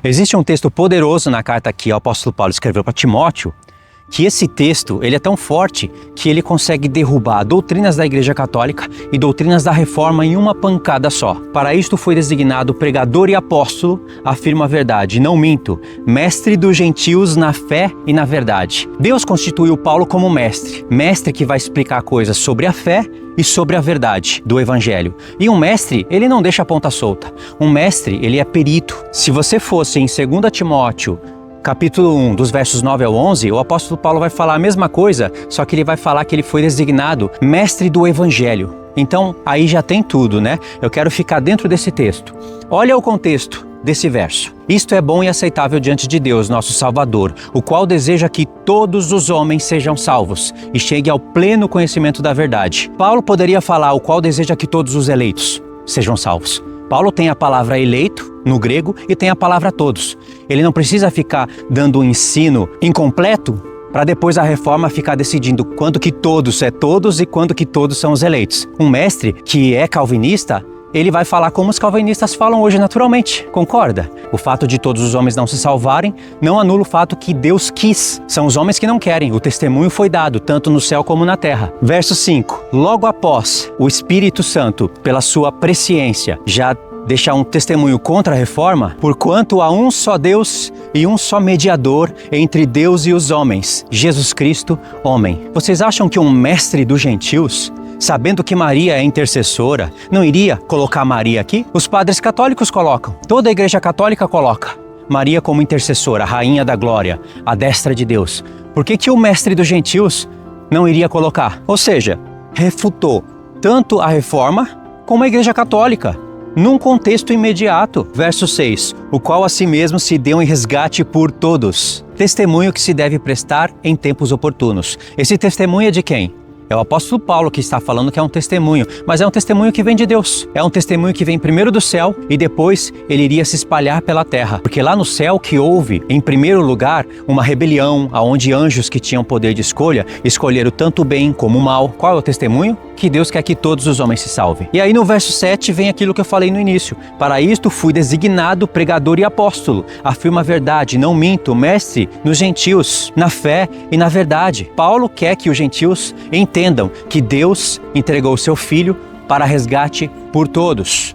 Existe um texto poderoso na carta que o apóstolo Paulo escreveu para Timóteo, que esse texto ele é tão forte que ele consegue derrubar doutrinas da Igreja Católica e doutrinas da Reforma em uma pancada só. Para isto foi designado pregador e apóstolo, afirma a verdade, não minto, mestre dos gentios na fé e na verdade. Deus constituiu Paulo como mestre que vai explicar coisas sobre a fé e sobre a verdade do Evangelho. E um mestre, ele não deixa a ponta solta. Um mestre, ele é perito. Se você fosse em 2 Timóteo, capítulo 1, dos versos 9 ao 11, o apóstolo Paulo vai falar a mesma coisa, só que ele vai falar que ele foi designado mestre do Evangelho. Então, aí já tem tudo, né? Eu quero ficar dentro desse texto. Olha o contexto desse verso. Isto é bom e aceitável diante de Deus, nosso Salvador, o qual deseja que todos os homens sejam salvos e cheguem ao pleno conhecimento da verdade. Paulo poderia falar o qual deseja que todos os eleitos sejam salvos. Paulo tem a palavra eleito no grego e tem a palavra todos. Ele não precisa ficar dando um ensino incompleto para depois a Reforma ficar decidindo quando que todos é todos e quando que todos são os eleitos. Um mestre que é calvinista, ele vai falar como os calvinistas falam hoje naturalmente, concorda? O fato de todos os homens não se salvarem não anula o fato que Deus quis. São os homens que não querem, o testemunho foi dado, tanto no céu como na terra. Verso 5, logo após o Espírito Santo, pela sua presciência, já deixar um testemunho contra a Reforma, porquanto há um só Deus e um só mediador entre Deus e os homens, Jesus Cristo, homem. Vocês acham que um mestre dos gentios, sabendo que Maria é intercessora, não iria colocar Maria aqui? Os padres católicos colocam, toda a Igreja Católica coloca Maria como intercessora, rainha da glória, a destra de Deus. Por que o mestre dos gentios não iria colocar? Ou seja, refutou tanto a Reforma como a Igreja Católica, num contexto imediato. Verso 6, o qual a si mesmo se deu em resgate por todos. Testemunho que se deve prestar em tempos oportunos. Esse testemunho é de quem? É o apóstolo Paulo que está falando que é um testemunho, mas é um testemunho que vem de Deus. É um testemunho que vem primeiro do céu e depois ele iria se espalhar pela terra. Porque lá no céu que houve, em primeiro lugar, uma rebelião, onde anjos que tinham poder de escolha, escolheram tanto o bem como o mal. Qual é o testemunho? Que Deus quer que todos os homens se salvem. E aí no verso 7 vem aquilo que eu falei no início. Para isto fui designado pregador e apóstolo. Afirma a verdade, não minto, mestre nos gentios, na fé e na verdade. Paulo quer que os gentios entendam que Deus entregou o seu Filho para resgate por todos.